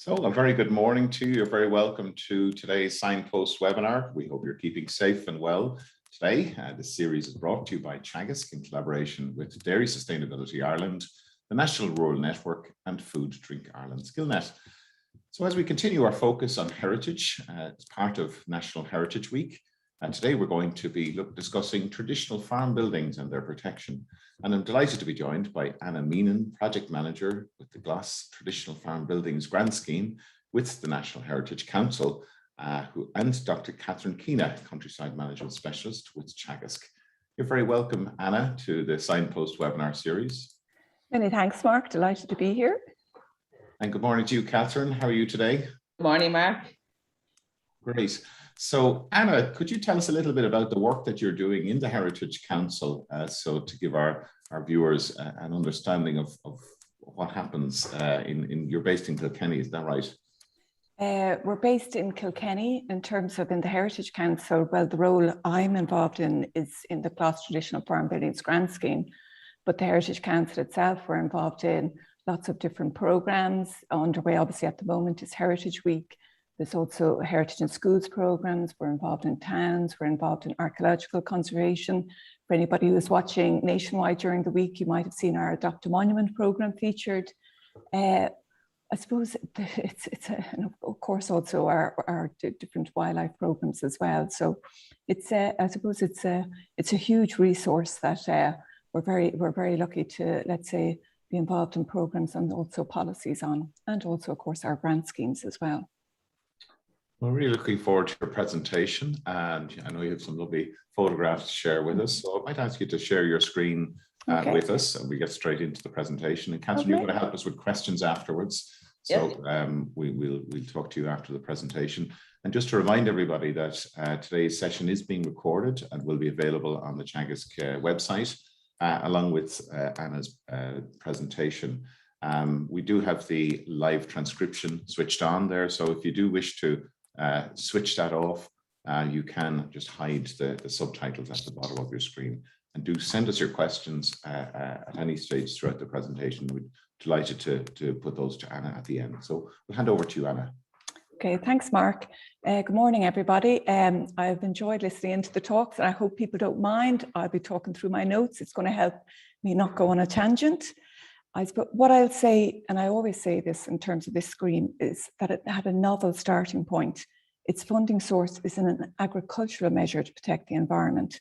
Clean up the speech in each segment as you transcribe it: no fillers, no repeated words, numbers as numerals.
So a very good morning to you. You're very welcome to today's Signpost webinar. We hope you're keeping safe and well today. This series is brought to you by Teagasc in collaboration with Dairy Sustainability Ireland, the National Rural Network and Food Drink Ireland Skillnet. So as we continue our focus on heritage, as part of National Heritage Week, and today we're going to be discussing traditional farm buildings and their protection. And I'm delighted to be joined by Anna Meenan, Project Manager with the Gloss Traditional Farm Buildings Grant Scheme with the National Heritage Council, and Dr. Catherine Keena, Countryside Management Specialist with Teagasc. You're very welcome, Anna, to the Signpost webinar series. Many thanks, Mark. Delighted to be here. And good morning to you, Catherine. How are you today? Good morning, Mark. Great. So Anna, could you tell us a little bit about the work that you're doing in the Heritage Council, so to give our viewers an understanding of what happens you're based in Kilkenny, is that right? We're based in Kilkenny in terms of in the Heritage Council. Well, the role I'm involved in is in the Gloss Traditional Farm Buildings Grant Scheme, but the Heritage Council itself, we're involved in lots of different programs. Underway obviously at the moment is Heritage Week. There's also Heritage in Schools programs. We're involved in towns. We're involved in archaeological conservation. For anybody who is watching nationwide during the week, you might have seen our Adopt a Monument program featured. I suppose and of course also our different wildlife programs as well. So it's I suppose it's a huge resource that we're very lucky to, let's say, be involved in programs and also policies on, and also of course our grant schemes as well. We're really looking forward to your presentation, and I know you have some lovely photographs to share with us, so I might ask you to share your screen with us, and we get straight into the presentation. And Catherine, you're going to help us with questions afterwards, so we'll talk to you after the presentation. And just to remind everybody that today's session is being recorded and will be available on the Teagasc website, along with Anna's presentation. We do have the live transcription switched on there, so if you do wish to switch that off, you can just hide the subtitles at the bottom of your screen. And do send us your questions at any stage throughout the presentation. We're delighted to put those to Anna at the end. So we'll hand over to you, Anna. Okay, thanks, Mark. Good morning, everybody. I've enjoyed listening into the talks, and I hope people don't mind. I'll be talking through my notes. It's going to help me not go on a tangent. But what I'll say, and I always say this in terms of this scheme, is that it had a novel starting point. Its funding source is in an agricultural measure to protect the environment.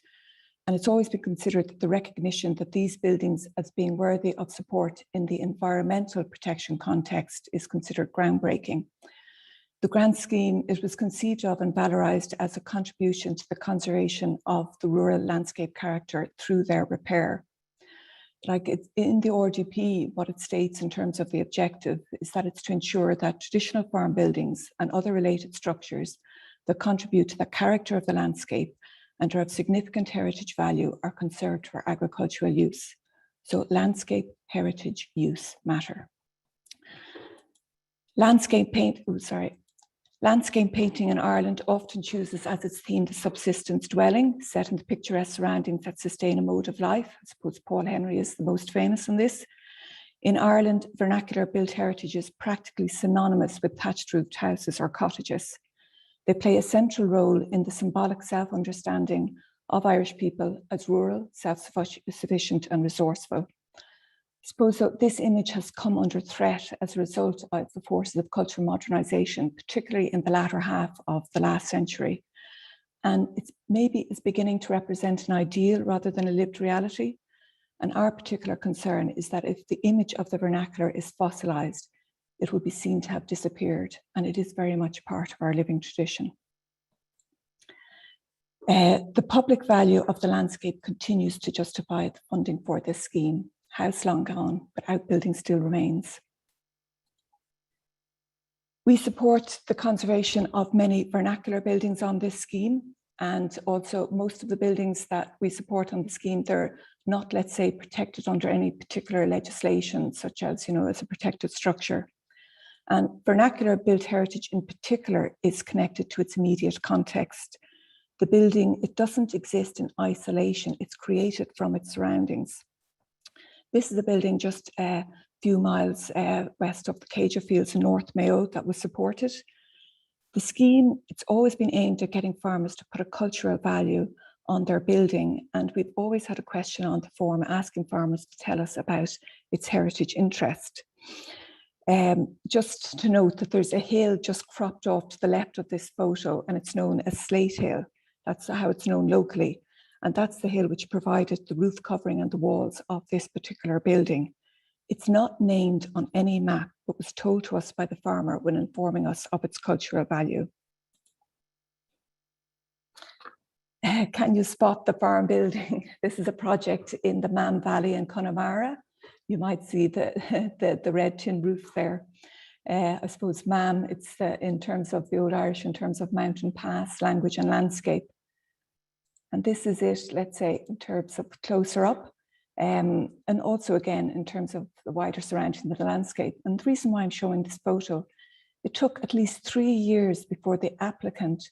And it's always been considered that the recognition that these buildings as being worthy of support in the environmental protection context is considered groundbreaking. The grant scheme, it was conceived of and valorised as a contribution to the conservation of the rural landscape character through their repair. Like it's in the RDP, what it states in terms of the objective is that it's to ensure that traditional farm buildings and other related structures that contribute to the character of the landscape and are of significant heritage value are conserved for agricultural use. So landscape heritage use matter. Landscape painting in Ireland often chooses as its theme the subsistence dwelling, set in the picturesque surroundings that sustain a mode of life. I suppose Paul Henry is the most famous in this. In Ireland, vernacular built heritage is practically synonymous with thatched roofed houses or cottages. They play a central role in the symbolic self-understanding of Irish people as rural, self-sufficient and resourceful. I suppose that this image has come under threat as a result of the forces of cultural modernisation, particularly in the latter half of the last century. And it's beginning to represent an ideal rather than a lived reality. And our particular concern is that if the image of the vernacular is fossilised, it will be seen to have disappeared, and it is very much part of our living tradition. The public value of the landscape continues to justify the funding for this scheme. House long gone, but outbuilding still remains. We support the conservation of many vernacular buildings on this scheme, and also most of the buildings that we support on the scheme, they're not, let's say, protected under any particular legislation, such as, as a protected structure. And vernacular built heritage in particular is connected to its immediate context. The building, it doesn't exist in isolation, it's created from its surroundings. This is a building just few miles west of the Cager Fields in North Mayo that was supported. The scheme, it's always been aimed at getting farmers to put a cultural value on their building, and we've always had a question on the form asking farmers to tell us about its heritage interest. Just to note that there's a hill just cropped off to the left of this photo, and it's known as Slate Hill. That's how it's known locally. And that's the hill which provided the roof covering and the walls of this particular building. It's not named on any map, but was told to us by the farmer when informing us of its cultural value. Can you spot the farm building? This is a project in the Mam Valley in Connemara. You might see the red tin roof there. I suppose Mam, it's in terms of the Old Irish, in terms of mountain pass, language and landscape. And this is it, let's say, in terms of closer up. And also again, in terms of the wider surroundings of the landscape. And the reason why I'm showing this photo, it took at least 3 years before the applicant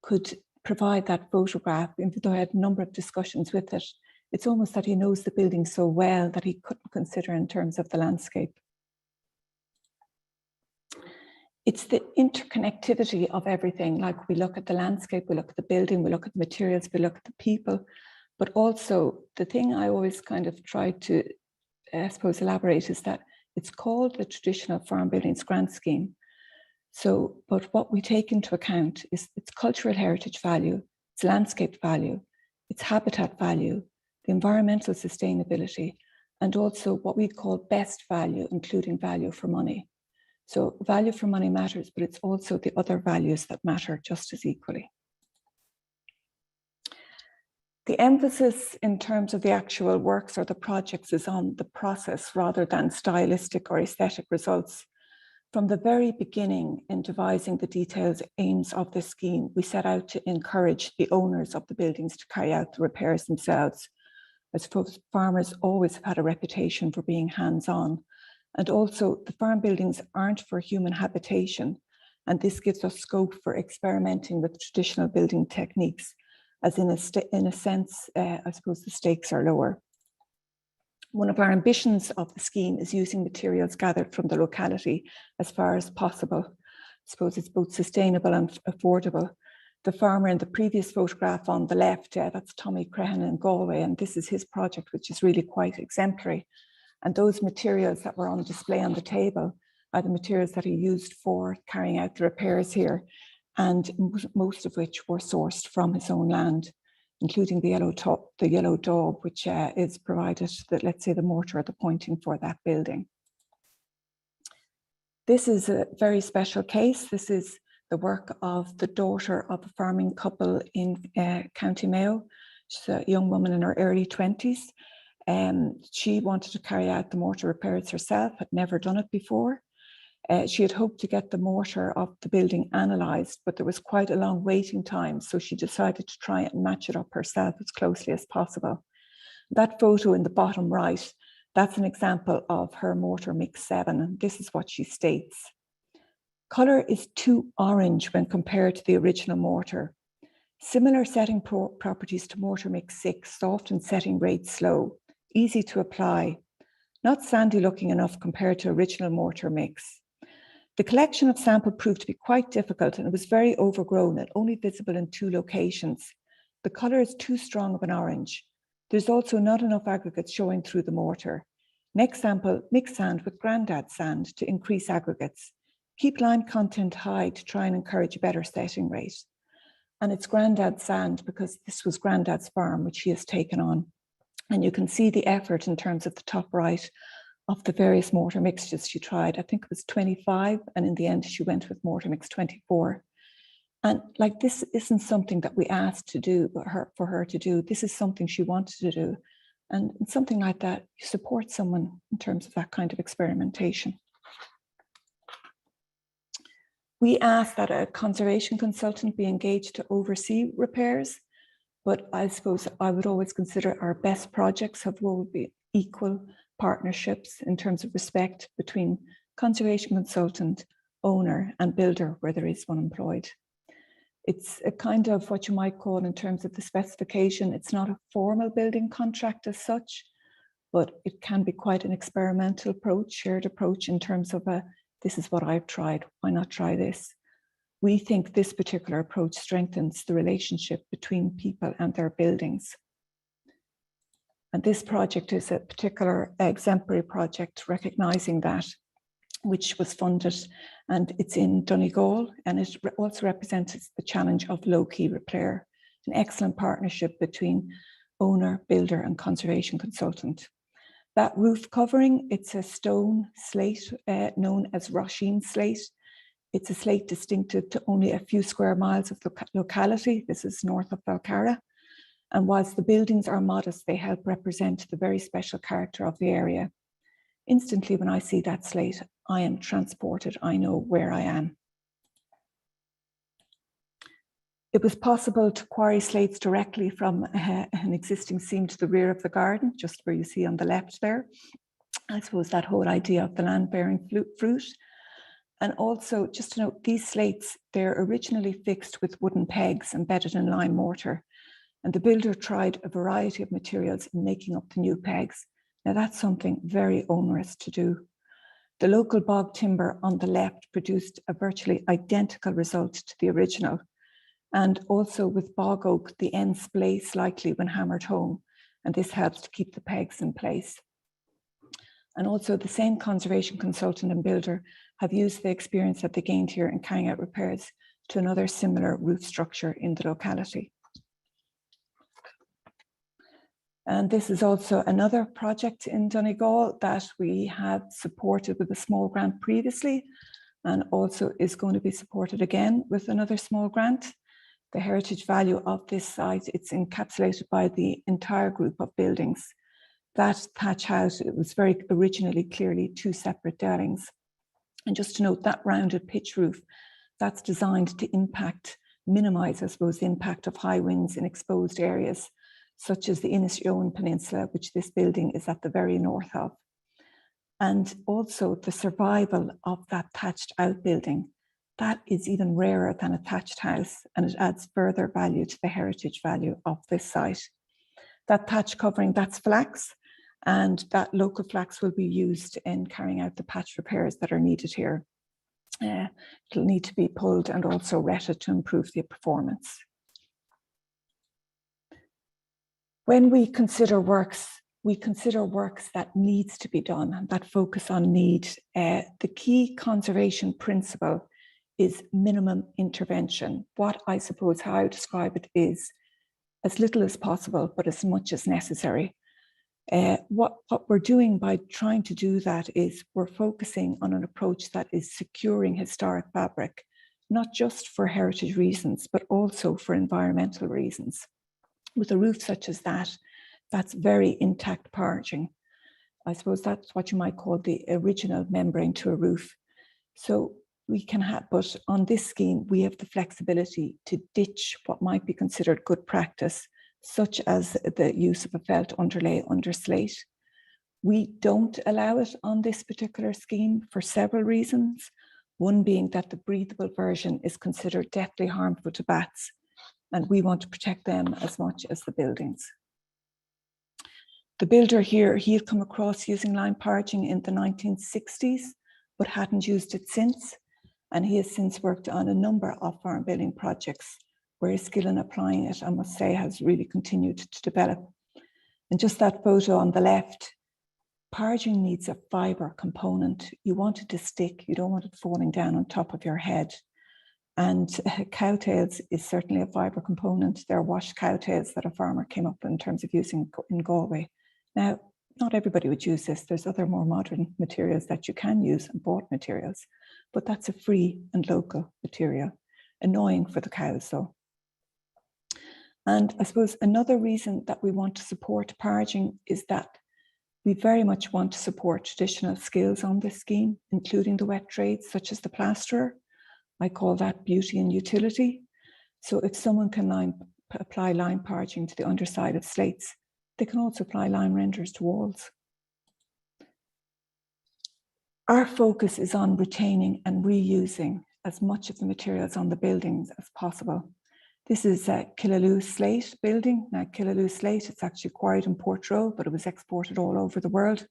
could provide that photograph, even though I had a number of discussions with it. It's almost that he knows the building so well that he couldn't consider in terms of the landscape. It's the interconnectivity of everything. Like, we look at the landscape, we look at the building, we look at the materials, we look at the people, but also the thing I always kind of try to, I suppose, elaborate is that it's called the Traditional Farm Buildings Grant Scheme. So, but what we take into account is its cultural heritage value, its landscape value, its habitat value, the environmental sustainability, and also what we call best value, including value for money. So value for money matters, but it's also the other values that matter just as equally. The emphasis in terms of the actual works or the projects is on the process rather than stylistic or aesthetic results. From the very beginning, in devising the detailed aims of this scheme, we set out to encourage the owners of the buildings to carry out the repairs themselves. I suppose farmers always have had a reputation for being hands-on. And also, the farm buildings aren't for human habitation, and this gives us scope for experimenting with traditional building techniques, as in a sense, I suppose the stakes are lower. One of our ambitions of the scheme is using materials gathered from the locality as far as possible. I suppose it's both sustainable and affordable. The farmer in the previous photograph on the left, that's Tommy Crehan in Galway, and this is his project, which is really quite exemplary. And those materials that were on display on the table are the materials that he used for carrying out the repairs here, and most of which were sourced from his own land, including the yellow daub, which is provided, that, let's say, the mortar or the pointing for that building. This is a very special case. This is the work of the daughter of a farming couple in County Mayo. She's a young woman in her early 20s. She wanted to carry out the mortar repairs herself, had never done it before. She had hoped to get the mortar of the building analysed, but there was quite a long waiting time, so she decided to try and match it up herself as closely as possible. That photo in the bottom right, that's an example of her mortar mix 7, and this is what she states. Colour is too orange when compared to the original mortar. Similar setting properties to mortar mix 6, soft and setting rate slow, easy to apply, not sandy looking enough compared to original mortar mix. The collection of sample proved to be quite difficult, and it was very overgrown and only visible in 2 locations. The colour is too strong of an orange. There's also not enough aggregates showing through the mortar. Next sample, mix sand with Grandad sand to increase aggregates. Keep lime content high to try and encourage a better setting rate. And it's Grandad sand because this was Grandad's farm, which she has taken on. And you can see the effort in terms of the top right of the various mortar mixtures she tried. I think it was 25, and in the end she went with mortar mix 24. And like, this isn't something that we asked to do, for her to do. This is something she wanted to do. And something like that, you support someone in terms of that kind of experimentation. We asked that a conservation consultant be engaged to oversee repairs, but I suppose I would always consider our best projects have always been equal partnerships in terms of respect between conservation consultant, owner and builder where there is one employed. It's a kind of what you might call, in terms of the specification, it's not a formal building contract as such, but it can be quite an experimental approach, shared approach in terms of this is what I've tried, why not try this? We think this particular approach strengthens the relationship between people and their buildings. And this project is a particular exemplary project recognizing that, which was funded, and it's in Donegal, and it also represents the challenge of low-key repair, an excellent partnership between owner, builder, and conservation consultant. That roof covering, it's a stone slate known as Roisin slate. It's a slate distinctive to only a few square miles of the locality. This is north of Belcarra. And whilst the buildings are modest, they help represent the very special character of the area. Instantly, when I see that slate, I am transported. I know where I am. It was possible to quarry slates directly from an existing seam to the rear of the garden, just where you see on the left there. I suppose that whole idea of the land-bearing fruit. And also, just to note, these slates, they're originally fixed with wooden pegs embedded in lime mortar. And the builder tried a variety of materials in making up the new pegs. Now that's something very onerous to do. The local bog timber on the left produced a virtually identical result to the original. And also with bog oak, the ends splay slightly when hammered home, and this helps to keep the pegs in place. And also the same conservation consultant and builder have used the experience that they gained here in carrying out repairs to another similar roof structure in the locality. And this is also another project in Donegal that we have supported with a small grant previously, and also is going to be supported again with another small grant. The heritage value of this site, it's encapsulated by the entire group of buildings. That thatch house, it was very originally clearly two separate dwellings. And just to note, that rounded pitch roof, that's designed to minimize, I suppose, the impact of high winds in exposed areas, such as the Inishowen Peninsula, which this building is at the very north of. And also the survival of that thatched outbuilding, that is even rarer than a thatched house, and it adds further value to the heritage value of this site. That thatch covering, that's flax, and that local flax will be used in carrying out the patch repairs that are needed here. It'll need to be pulled and also retted to improve the performance. When we consider works that needs to be done, that focus on need. The key conservation principle is minimum intervention. What I suppose how I describe it is as little as possible, but as much as necessary. What we're doing by trying to do that is we're focusing on an approach that is securing historic fabric, not just for heritage reasons, but also for environmental reasons. With a roof such as that, that's very intact purging. I suppose that's what you might call the original membrane to a roof. So we can have, but on this scheme, we have the flexibility to ditch what might be considered good practice, such as the use of a felt underlay under slate. We don't allow it on this particular scheme for several reasons. One being that the breathable version is considered deathly harmful to bats, and we want to protect them as much as the buildings. The builder here, he had come across using lime purging in the 1960s, but hadn't used it since. And he has since worked on a number of farm building projects where his skill in applying it, I must say, has really continued to develop. And just that photo on the left, purging needs a fiber component. You want it to stick, you don't want it falling down on top of your head. And cowtails is certainly a fiber component. There are washed cowtails that a farmer came up with in terms of using in Galway. Now, not everybody would use this. There's other more modern materials that you can use and bought materials, but that's a free and local material. Annoying for the cows though. And I suppose another reason that we want to support purging is that we very much want to support traditional skills on this scheme, including the wet trades such as the plasterer. I call that beauty and utility. So if someone can apply lime purging to the underside of slates, they can also apply lime renders to walls. Our focus is on retaining and reusing as much of the materials on the buildings as possible. This is a Killaloo slate building. Now, Killaloo slate, it's actually acquired in Portroe, but it was exported all over the world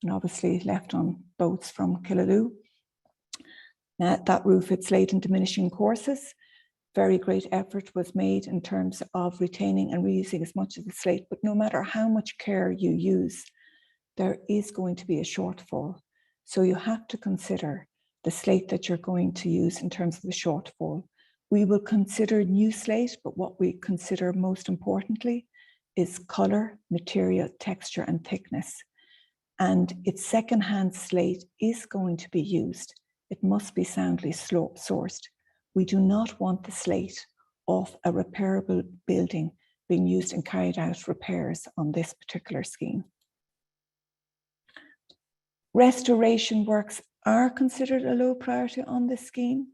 and obviously left on boats from Killaloo. Now, that roof, it's slate in diminishing courses. Very great effort was made in terms of retaining and reusing as much of the slate, but no matter how much care you use, there is going to be a shortfall. So you have to consider the slate that you're going to use in terms of the shortfall. We will consider new slate, but what we consider most importantly is color, material, texture, and thickness. And its secondhand slate is going to be used. It must be soundly sourced. We do not want the slate of a repairable building being used and carried out repairs on this particular scheme. Restoration works are considered a low priority on this scheme.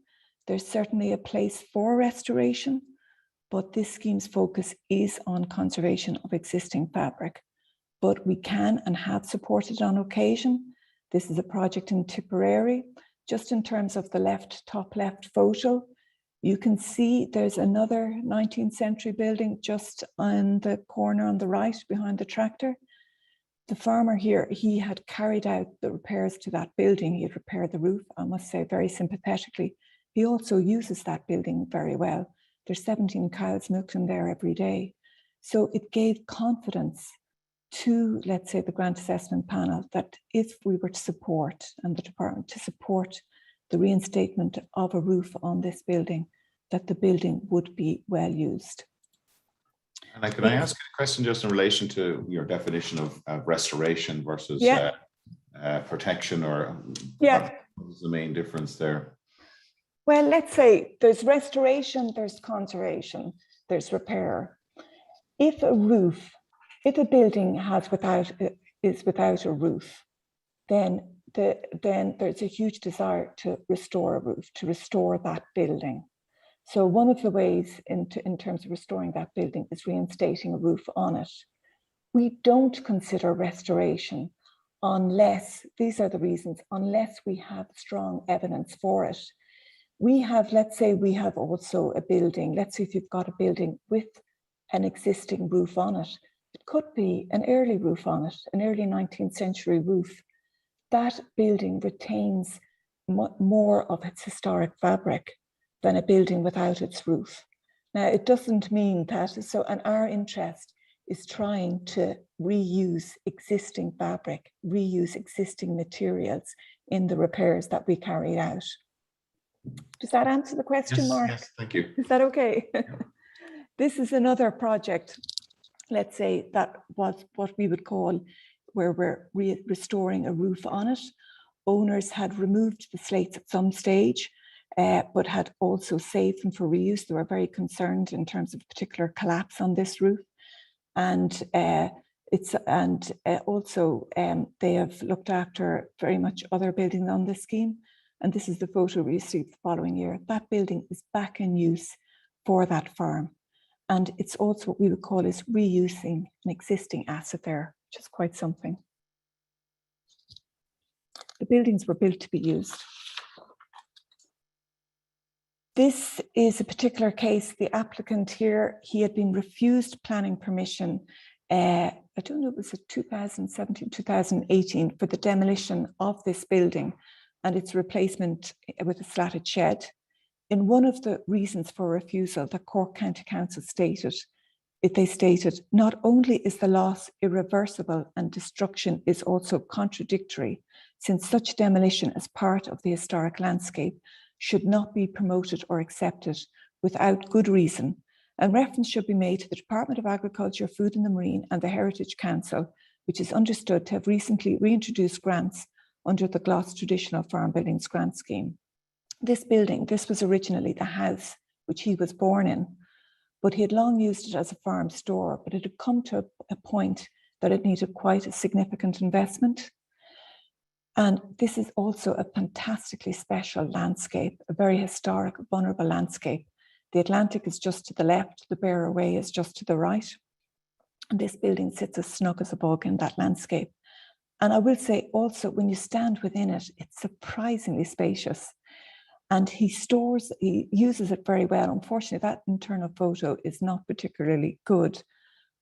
There's certainly a place for restoration, but this scheme's focus is on conservation of existing fabric. But we can and have supported on occasion. This is a project in Tipperary. Just in terms of the top left photo, you can see there's another 19th century building just on the corner on the right behind the tractor. The farmer here, he had carried out the repairs to that building. He had repaired the roof, I must say, very sympathetically. He also uses that building very well. There's 17 cows milked in there every day. So it gave confidence to, let's say, the grant assessment panel that if we were to support, and the department to support the reinstatement of a roof on this building, that the building would be well used. And can I ask a question just in relation to your definition of restoration versus protection, or what is the main difference there? Well, let's say there's restoration, there's conservation, there's repair. If a building is without a roof, then there's a huge desire to restore a roof, to restore that building. So one of the ways in terms of restoring that building is reinstating a roof on it. We don't consider restoration unless, these are the reasons, unless we have strong evidence for it. Let's say we have also a building, let's say if you've got a building with an existing roof on it, it could be an early roof on it, an early 19th century roof. That building retains more of its historic fabric than a building without its roof. Now, it doesn't mean that, and our interest is trying to reuse existing fabric, reuse existing materials in the repairs that we carry out. Does that answer the question, Mark? Yes, thank you. Is that okay? Yeah. This is another project, let's say, that was what we would call where we're restoring a roof on it. Owners had removed the slates at some stage, but had also saved them for reuse. They were very concerned in terms of a particular collapse on this roof. And also they have looked after very much other buildings on this scheme. And this is the photo we received the following year. That building is back in use for that farm. And it's also what we would call is reusing an existing asset there, which is quite something. The buildings were built to be used. This is a particular case. The applicant here, he had been refused planning permission. I don't know, it was 2017, 2018 for the demolition of this building and its replacement with a slatted shed. In one of the reasons for refusal that Cork County Council stated, they stated, not only is the loss irreversible and destruction is also contradictory, since such demolition as part of the historic landscape should not be promoted or accepted without good reason, and reference should be made to the Department of Agriculture, Food and the Marine and the Heritage Council, which is understood to have recently reintroduced grants under the Gloss Traditional Farm Buildings Grant Scheme. This building, this was originally the house which he was born in, but he had long used it as a farm store, but it had come to a point that it needed quite a significant investment. And this is also a fantastically special landscape, a very historic, vulnerable landscape. The Atlantic is just to the left, the Beara Way is just to the right. And this building sits as snug as a bug in that landscape. And I will say also, when you stand within it, it's surprisingly spacious. And he uses it very well. Unfortunately, that internal photo is not particularly good.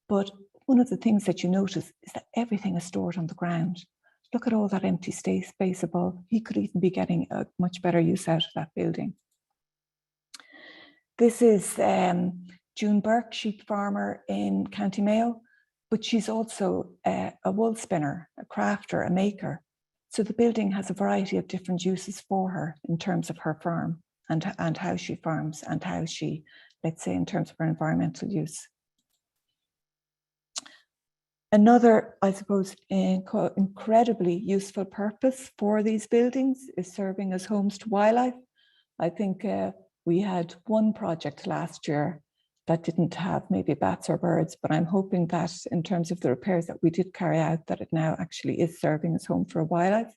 But one of the things that you notice is that everything is stored on the ground. Look at all that empty space above. He could even be getting a much better use out of that building. This is June Burke, sheep farmer in County Mayo, but she's also a wool spinner, a crafter, a maker. So the building has a variety of different uses for her in terms of her farm and how she farms and how she, let's say, in terms of her environmental use. Another, I suppose, incredibly useful purpose for these buildings is serving as homes to wildlife. I think we had one project last year that didn't have maybe bats or birds, but I'm hoping that in terms of the repairs that we did carry out, that it now actually is serving as home for wildlife.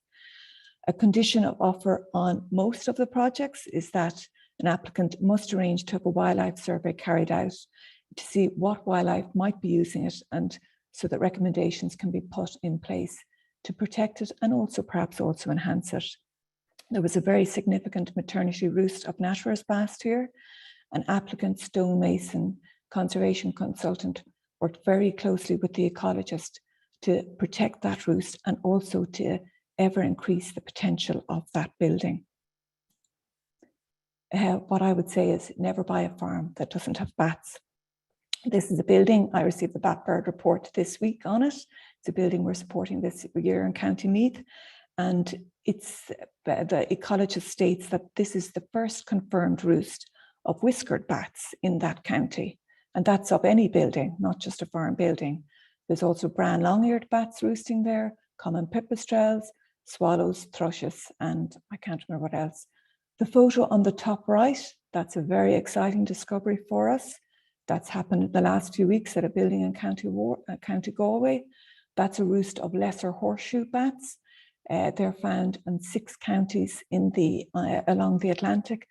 A condition of offer on most of the projects is that an applicant must arrange to have a wildlife survey carried out to see what wildlife might be using it, and so that recommendations can be put in place to protect it and also perhaps also enhance it. There was a very significant maternity roost of natterers last year. An applicant, stonemason, conservation consultant worked very closely with the ecologist to protect that roost and also to ever increase the potential of that building. What I would say is never buy a farm that doesn't have bats. This is a building, I received the Bat Bird report this week on it. It's a building we're supporting this year in County Meath. And it's the ecologist states that this is the first confirmed roost of whiskered bats in that county. And that's of any building, not just a farm building. There's also brown long-eared bats roosting there, common pipistrelles, swallows, thrushes, and I can't remember what else. The photo on the top right, that's a very exciting discovery for us. That's happened in the last few weeks at a building in County Galway. That's a roost of lesser horseshoe bats. They're found in 6 counties in along the Atlantic.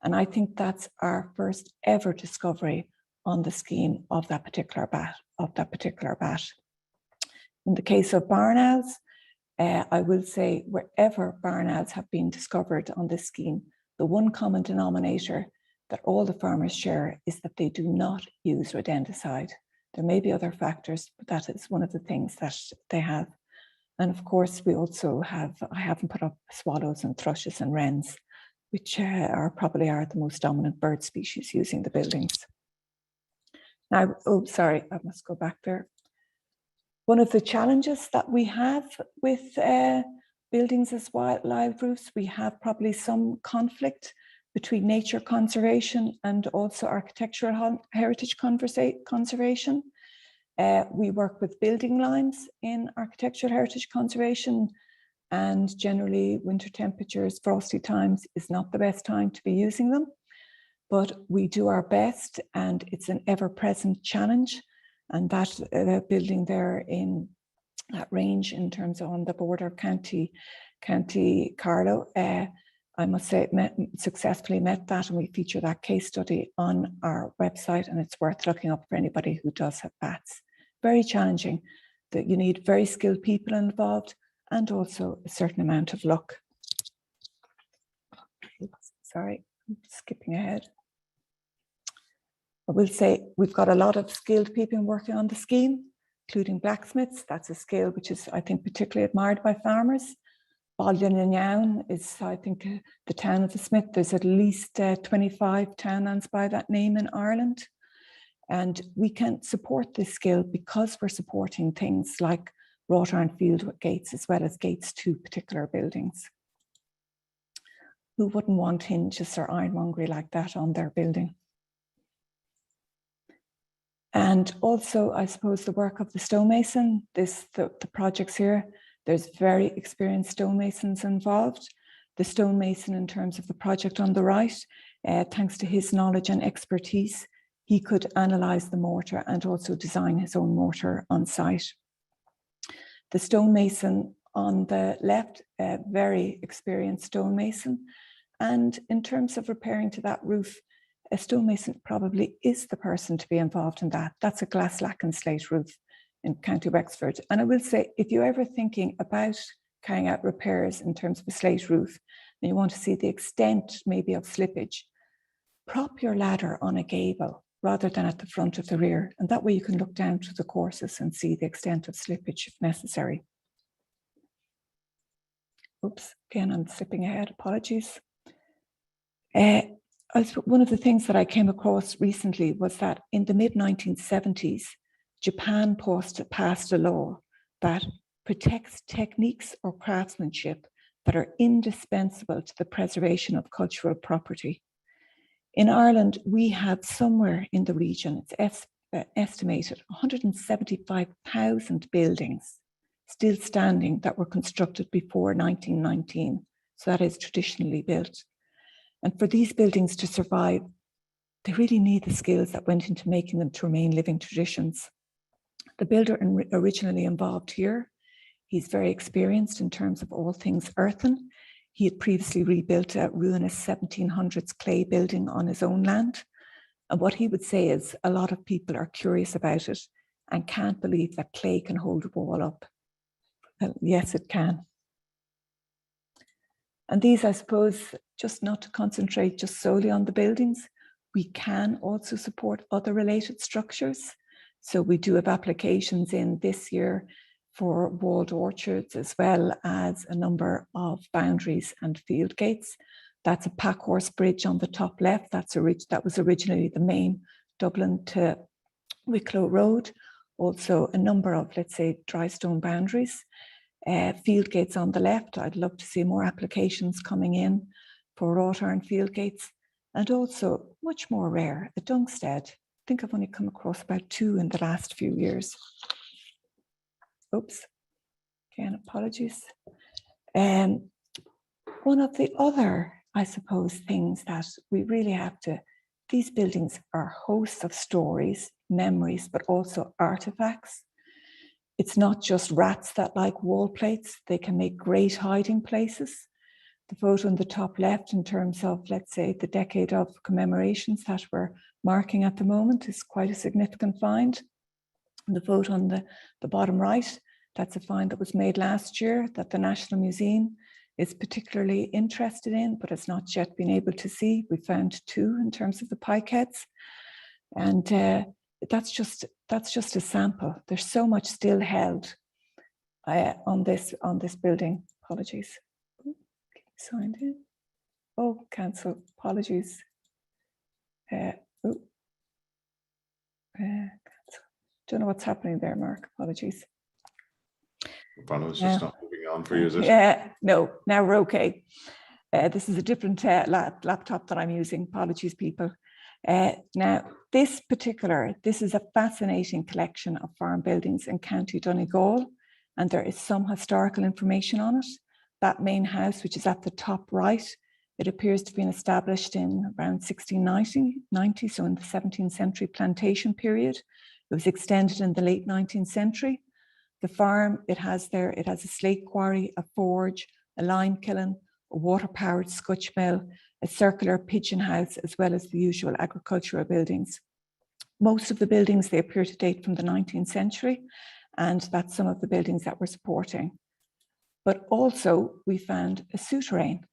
And I think that's our first ever discovery on the scheme of that particular bat. In the case of barn owls, I will say wherever barn owls have been discovered on this scheme, the one common denominator that all the farmers share is that they do not use rodenticide. There may be other factors, but that is one of the things that they have. And of course, we also have, I haven't put up swallows and thrushes and wrens, which probably are the most dominant bird species using the buildings. Now, oh, sorry, I must go back there. One of the challenges that we have with buildings as wildlife roofs, we have probably some conflict between nature conservation and also architectural heritage conservation. We work with building lines in architectural heritage conservation, and generally winter temperatures, frosty times is not the best time to be using them, but we do our best and it's an ever-present challenge. And that building there in that range in terms of on the border of County Carlow, I must say, successfully met that, and we feature that case study on our website, and it's worth looking up for anybody who does have bats. Very challenging, that you need very skilled people involved and also a certain amount of luck. Sorry, I'm skipping ahead. I will say we've got a lot of skilled people working on the scheme, including blacksmiths. That's a skill which is, I think, particularly admired by farmers. Ballinyown is, I think, the town of the smith. There's at least 25 townlands by that name in Ireland. And we can support this skill because we're supporting things like wrought iron field gates as well as gates to particular buildings. Who wouldn't want hinges or ironmongery like that on their building? And also, I suppose, the work of the stonemason, the projects here, there's very experienced stonemasons involved. The stonemason, in terms of the project on the right, thanks to his knowledge and expertise, he could analyze the mortar and also design his own mortar on site. The stonemason on the left, a very experienced stonemason. And in terms of repairing to that roof, a stonemason probably is the person to be involved in that. That's a glass lac and slate roof in County Wexford. And I will say, if you're ever thinking about carrying out repairs in terms of a slate roof, and you want to see the extent maybe of slippage, prop your ladder on a gable rather than at the front of the rear. And that way you can look down through the courses and see the extent of slippage if necessary. Oops, again, I'm slipping ahead, apologies. One of the things that I came across recently was that in the mid-1970s, Japan passed a law that protects techniques or craftsmanship that are indispensable to the preservation of cultural property. In Ireland, we have somewhere in the region, it's estimated 175,000 buildings still standing that were constructed before 1919. So that is traditionally built. And for these buildings to survive, they really need the skills that went into making them to remain living traditions. The builder originally involved here, he's very experienced in terms of all things earthen. He had previously rebuilt a ruinous 1700s clay building on his own land. And what he would say is a lot of people are curious about it and can't believe that clay can hold a wall up. Well, yes, it can. And these, I suppose, just not to concentrate just solely on the buildings, we can also support other related structures. So we do have applications in this year for walled orchards, as well as a number of boundaries and field gates. That's a packhorse bridge on the top left. That was originally the main Dublin to Wicklow Road. Also a number of, let's say, dry stone boundaries. Field gates on the left. I'd love to see more applications coming in for wrought iron field gates. And also, much more rare, a Dungstead. I think I've only come across about 2 in the last few years. Oops, again, apologies. One of the other, I suppose, things that we really have to, these buildings are hosts of stories, memories, but also artifacts. It's not just rats that like wall plates, they can make great hiding places. The photo on the top left in terms of, let's say, the decade of commemorations that we're marking at the moment is quite a significant find. And the photo on the bottom right, that's a find that was made last year that the National Museum is particularly interested in, but has not yet been able to see. We found 2 in terms of the pike heads. And that's just a sample. There's so much still held on this building. Apologies. Signed in. Oh, cancel. Apologies. Cancel. Don't know what's happening there, Mark. Apologies. It's just not moving on for you, is it? Yeah, no, now we're okay. This is a different laptop that I'm using. Apologies, people. Now, this is a fascinating collection of farm buildings in County Donegal, and there is some historical information on it. That main house, which is at the top right, it appears to have been established in around 1690, so in the 17th century plantation period. It was extended in the late 19th century. The farm, it has a slate quarry, a forge, a lime kiln, a water-powered scutch mill, a circular pigeon house, as well as the usual agricultural buildings. Most of the buildings, they appear to date from the 19th century, and that's some of the buildings that we're supporting. But also, we found a souterrain.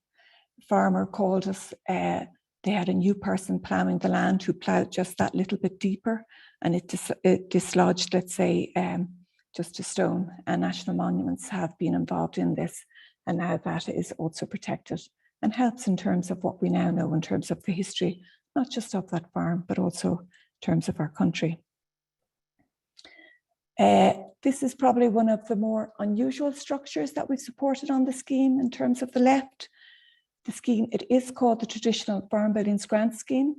The farmer called us, they had a new person ploughing the land who ploughed just that little bit deeper, and it dislodged, let's say, just a stone, and National Monuments have been involved in this, and now that is also protected and helps in terms of what we now know in terms of the history, not just of that farm, but also in terms of our country. This is probably one of the more unusual structures that we've supported on the scheme in terms of the left. The scheme, it is called the Traditional Farm Buildings Grant Scheme,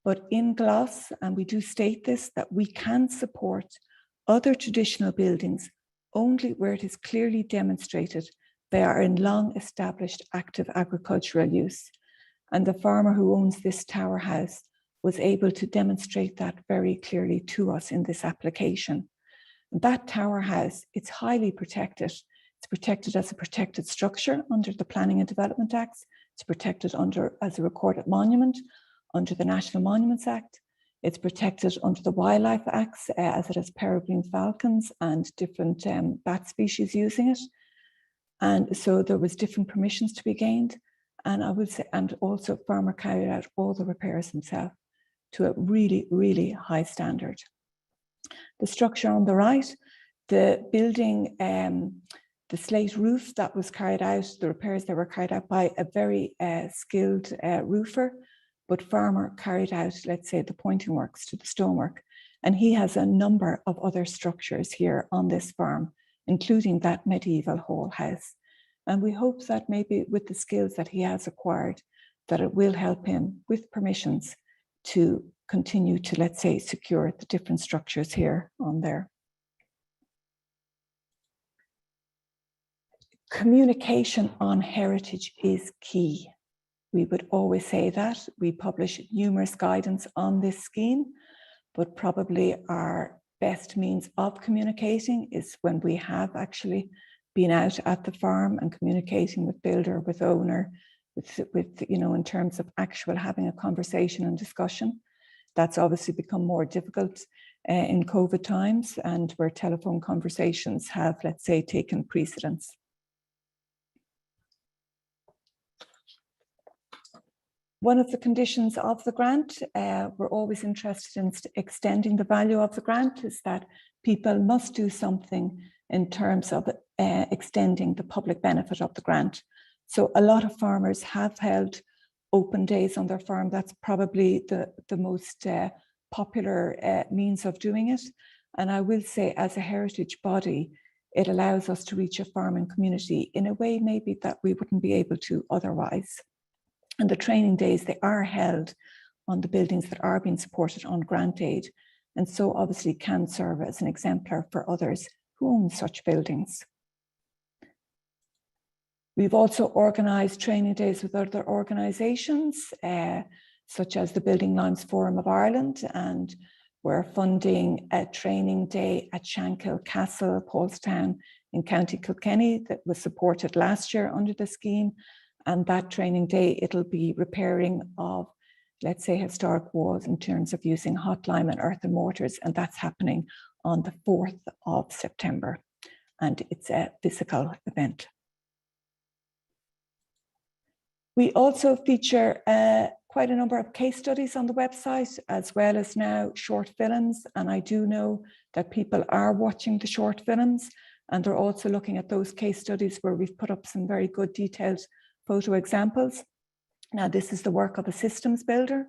but in gloss, and we do state this, that we can support other traditional buildings only where it is clearly demonstrated they are in long established active agricultural use. And the farmer who owns this tower house was able to demonstrate that very clearly to us in this application. And that tower house, it's highly protected. It's protected as a protected structure under the Planning and Development Acts. It's protected as a recorded monument under the National Monuments Act. It's protected under the Wildlife Acts as it has peregrine falcons and different bat species using it. And so there was different permissions to be gained. And I would say, and also farmer carried out all the repairs himself to a really, really high standard. The structure on the right, the building, the slate roof that was carried out, the repairs that were carried out by a very skilled roofer, but farmer carried out, let's say, the pointing works to the stonework. And he has a number of other structures here on this farm, including that medieval hall house. And we hope that maybe with the skills that he has acquired, that it will help him with permissions to continue to, let's say, secure the different structures here on there. Communication on heritage is key. We would always say that. We publish numerous guidance on this scheme, but probably our best means of communicating is when we have actually been out at the farm and communicating with builder, with owner, with you know, in terms of actual having a conversation and discussion. That's obviously become more difficult in COVID times, and where telephone conversations have, let's say, taken precedence. One of the conditions of the grant, we're always interested in extending the value of the grant, is that people must do something in terms of extending the public benefit of the grant. So a lot of farmers have held open days on their farm. That's probably the most popular means of doing it. And I will say, as a heritage body, it allows us to reach a farming community in a way maybe that we wouldn't be able to otherwise. And the training days, they are held on the buildings that are being supported on grant aid, and so obviously can serve as an exemplar for others who own such buildings. We've also organised training days with other organisations, such as the Building Lines Forum of Ireland, and we're funding a training day at Shankill Castle, Paulstown in County Kilkenny that was supported last year under the scheme. And that training day, it'll be repairing of, let's say, historic walls in terms of using hot lime and earth and mortars. And that's happening on the 4th of September. And it's a physical event. We also feature quite a number of case studies on the website, as well as now short films. And I do know that people are watching the short films, and they're also looking at those case studies where we've put up some very good detailed photo examples. Now, this is the work of a systems builder.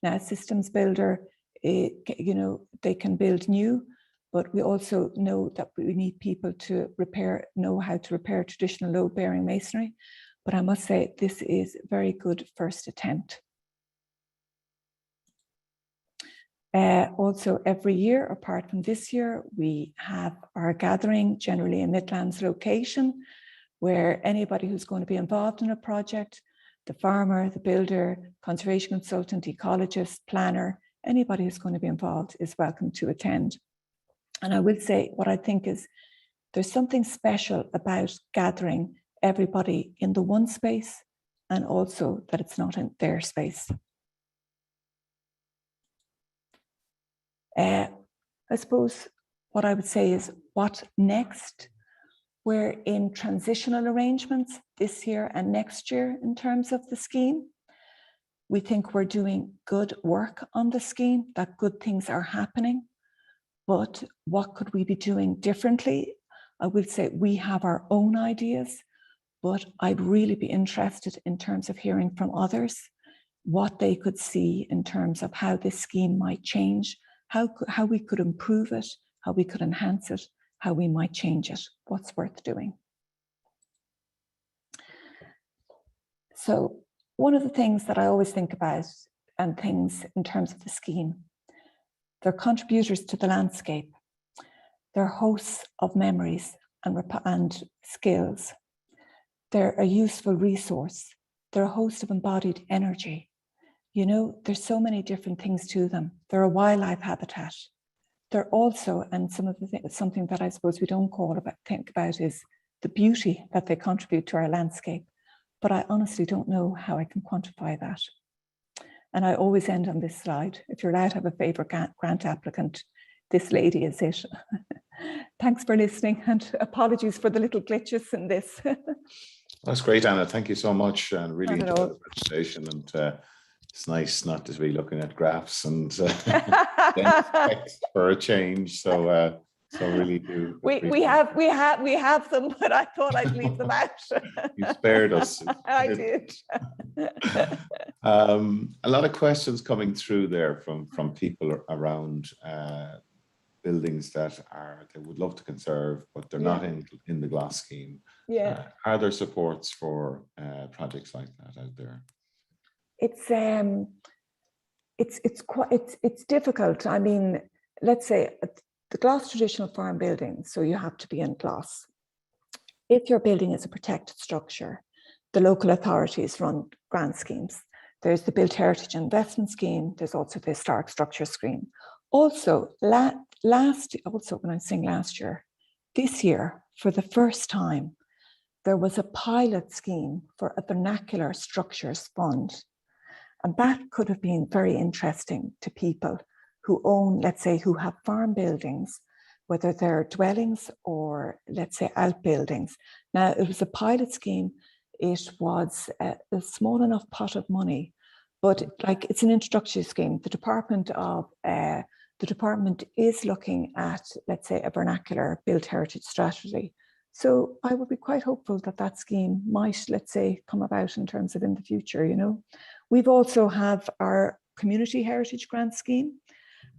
Now, a systems builder, you know, they can build new, but we also know that we need people to know how to repair traditional load-bearing masonry. But I must say, this is a very good first attempt. Also, every year, apart from this year, we have our gathering, generally a Midlands location, where anybody who's going to be involved in a project, the farmer, the builder, conservation consultant, ecologist, planner, anybody who's going to be involved is welcome to attend. And I will say what I think is there's something special about gathering everybody in the one space, and also that it's not in their space. I suppose what I would say is, what next? We're in transitional arrangements this year and next year in terms of the scheme. We think we're doing good work on the scheme, that good things are happening. But what could we be doing differently? I would say we have our own ideas, but I'd really be interested in terms of hearing from others, what they could see in terms of how this scheme might change, how we could improve it, how we could enhance it, how we might change it, what's worth doing. So one of the things that I always think about, and things in terms of the scheme, they're contributors to the landscape. They're hosts of memories and skills. They're a useful resource. They're a host of embodied energy. You know, there's so many different things to them. They're a wildlife habitat. They're also, and something that I suppose we don't think about is the beauty that they contribute to our landscape. But I honestly don't know how I can quantify that. And I always end on this slide. If you're allowed to have a favorite grant applicant, this lady is it. Thanks for listening, and apologies for the little glitches in this. That's great, Anna. Thank you so much, and really enjoyed the presentation. And it's nice not to be looking at graphs and text for a change. So really do. We have them, but I thought I'd leave them out. You spared us. I did. A lot of questions coming through there from people around buildings that they would love to conserve, but they're not in the GLAS scheme. Yeah. Are there supports for projects like that out there? It's difficult. I mean, let's say the GLAS traditional farm buildings, so you have to be in GLAS. If your building is a protected structure, the local authorities run grant schemes. There's the Built Heritage Investment Scheme. There's also the Historic Structure Scheme. Also, when I'm saying last year, this year, for the first time, there was a pilot scheme for a vernacular structures fund. And that could have been very interesting to people who own, let's say, who have farm buildings, whether they're dwellings or, let's say, outbuildings. Now, it was a pilot scheme. It was a small enough pot of money, but like it's an introductory scheme. The department is looking at, let's say, a vernacular built heritage strategy. So I would be quite hopeful that that scheme might, let's say, come about in terms of in the future, you know. We've also have our community heritage grant scheme,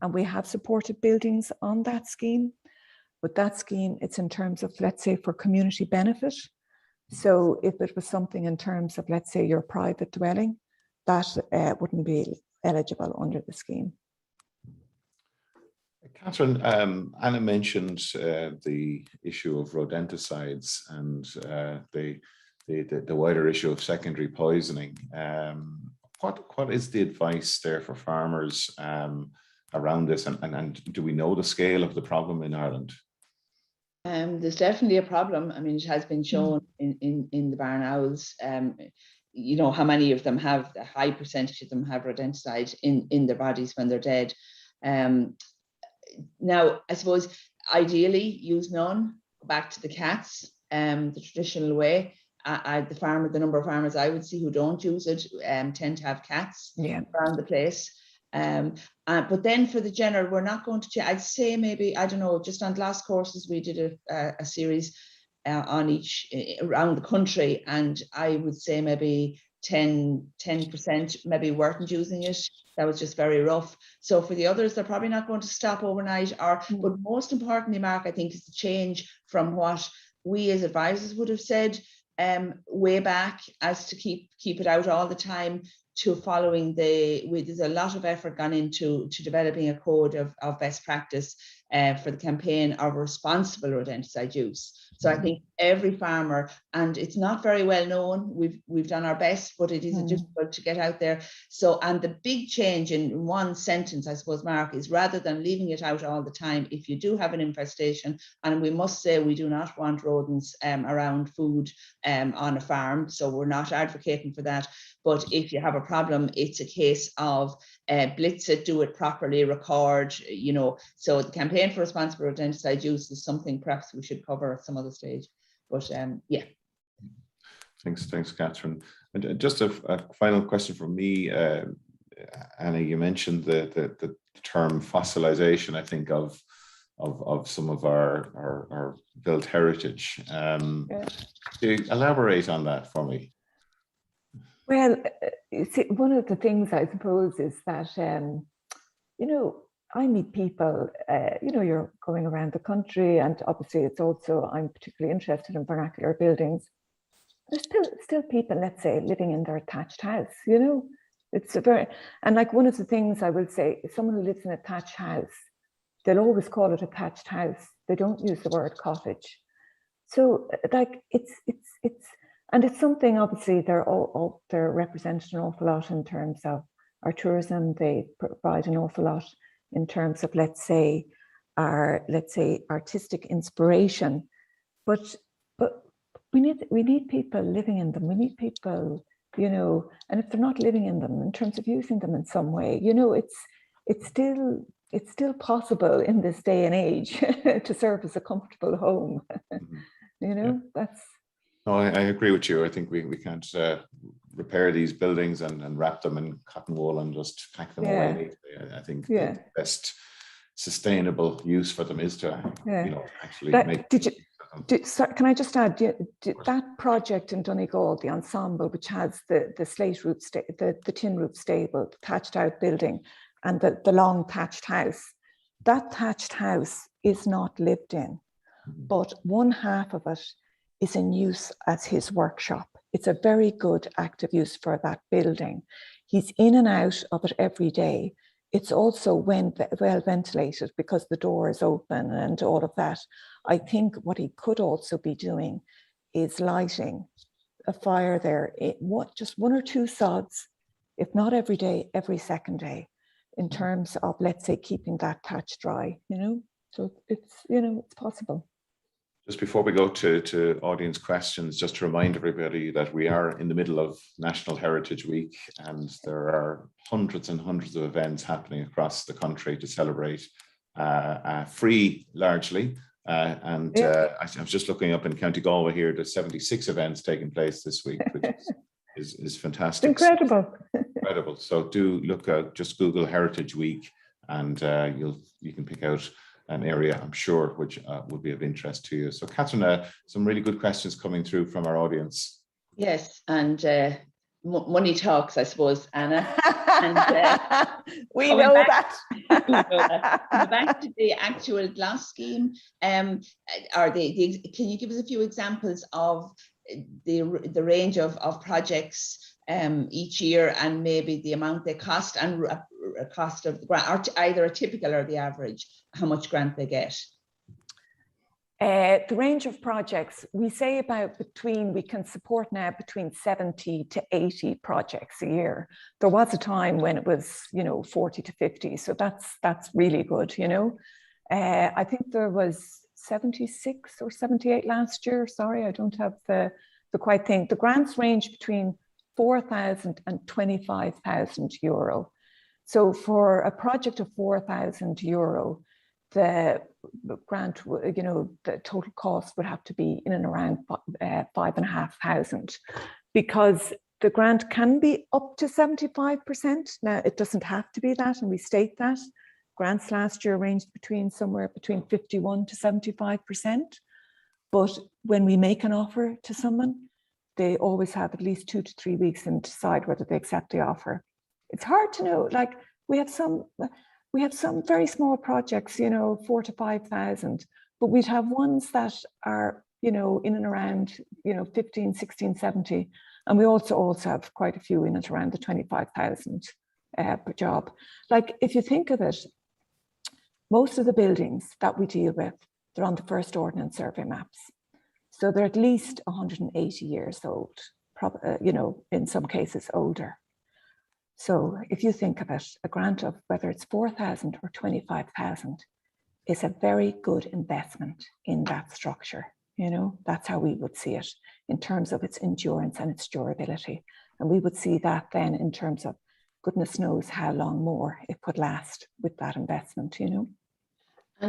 and we have supported buildings on that scheme. But that scheme, it's in terms of, let's say, for community benefit. So if it was something in terms of, let's say, your private dwelling, that wouldn't be eligible under the scheme. Catherine, Anna mentioned the issue of rodenticides and the wider issue of secondary poisoning. What is the advice there for farmers around this, and do we know the scale of the problem in Ireland? There's definitely a problem. I mean, it has been shown in the barn owls. You know how many of them have, a high percentage of them have rodenticide in their bodies when they're dead. Now, I suppose ideally use none. Go back to the cats, the traditional way. The number of farmers I would see who don't use it tend to have cats around the place. But then for the general, we're not going to, I'd say maybe, I don't know, just on GLAS courses, we did a series on each around the country, and I would say maybe 10% maybe weren't using it. That was just very rough. So for the others, they're probably not going to stop overnight. But most importantly, Mark, I think is the change from what we as advisors would have said way back as to keep it out all the time, to following there's a lot of effort gone into developing a code of best practice for the campaign of responsible rodenticide use. So I think every farmer, and it's not very well known, we've done our best, but it is difficult to get out there. So, and the big change in one sentence, I suppose, Mark, is rather than leaving it out all the time, if you do have an infestation, and we must say we do not want rodents around food on a farm, so we're not advocating for that. But if you have a problem, it's a case of blitz it, do it properly, record, you know. So the campaign for responsible rodenticide use is something perhaps we should cover at some other stage. But yeah. Thanks, Catherine. And just a final question from me, Anna. You mentioned the term fossilization, I think, of some of our built heritage. Can you elaborate on that for me? Well, see, one of the things I suppose is that, you know, I meet people, you know, you're going around the country, and obviously it's also, I'm particularly interested in vernacular buildings. There's still people, let's say, living in their thatched house, you know. It's a very, and like one of the things I will say, if someone who lives in a thatched house, they'll always call it a thatched house. They don't use the word cottage. So like and it's something, obviously, they're represented an awful lot in terms of our tourism. They provide an awful lot in terms of, let's say, artistic inspiration. But we need people living in them. We need people, you know, and if they're not living in them, in terms of using them in some way, you know, it's still possible in this day and age to serve as a comfortable home. You know, that's. No, I agree with you. I think we can't repair these buildings and wrap them in cotton wool and just pack them away neatly. I think the best sustainable use for them is to actually make. Can I just add, that project in Donegal, the ensemble, which has the slate roof, the tin roof stable, the thatched out building, and the long thatched house, that thatched house is not lived in, but one half of it is in use as his workshop. It's a very good active use for that building. He's in and out of it every day. It's also well ventilated because the door is open and all of that. I think what he could also be doing is lighting a fire there, just one or two sods, if not every day, every second day, in terms of, let's say, keeping that thatch dry, So it's possible. Just before we go to audience questions, just to remind everybody that we are in the middle of National Heritage Week, and there are hundreds and hundreds of events happening across the country to celebrate, free largely. I was just looking up in County Galway here, there's 76 events taking place this week, which is fantastic. Incredible. Incredible. So do look at, just Google Heritage Week, and you can pick out an area, I'm sure, which would be of interest to you. So Catherine, some really good questions coming through from our audience. Yes, and money talks, I suppose, Anna. And, we know that. Back to the actual glass scheme, can you give us a few examples of the range of projects each year, and maybe the amount they cost and a cost of the grant, or either a typical or the average, how much grant they get? The range of projects, we say we can support now between 70 to 80 projects a year. There was a time when it was, 40 to 50. So that's really good, I think there was 76 or 78 last year. Sorry, I don't have the quite thing. The grants range between 4,000 and 25,000 euro. So for a project of 4,000 euro, the grant, the total cost would have to be in and around 5,500, because the grant can be up to 75%. Now, it doesn't have to be that, and we state that. Grants last year ranged somewhere between 51 to 75%. But when we make an offer to someone, they always have at least 2 to 3 weeks and decide whether they accept the offer. It's hard to know. Like, we have some very small projects, 4 to 5,000, but we'd have ones that are, in and around, 15, 16, 70. And we also have quite a few in and around the 25,000 per job. Like, if you think of it, most of the buildings that we deal with, they're on the first ordnance survey maps. So they're at least 180 years old, in some cases older. So if you think of it, a grant of whether it's 4,000 or 25,000 is a very good investment in that structure. That's how we would see it in terms of its endurance and its durability. And we would see that then in terms of goodness knows how long more it could last with that investment, And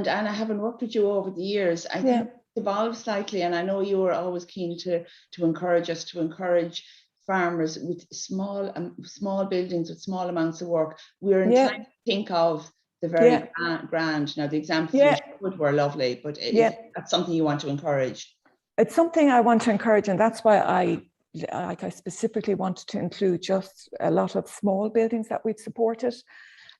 Anna, having worked with you over the years, I think it's evolved slightly, and I know you were always keen to encourage farmers with small buildings with small amounts of work. We're inclined to think of the very grand. Now, the examples you were lovely, but that's something you want to encourage. It's something I want to encourage, and that's why I specifically wanted to include just a lot of small buildings that we've supported.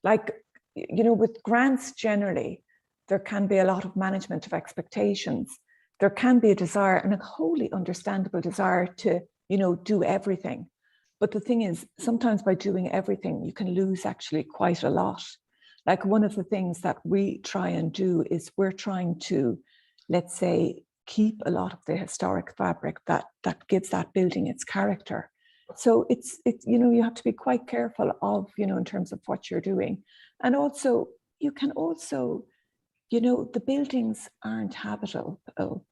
Like, with grants generally, there can be a lot of management of expectations. There can be a desire, and a wholly understandable desire, to do everything. But the thing is, sometimes by doing everything, you can lose actually quite a lot. Like, one of the things that we try and do is we're trying to, let's say, keep a lot of the historic fabric that gives that building its character. So it's you have to be quite careful of, in terms of what you're doing. And also, you can also, the buildings aren't habitable.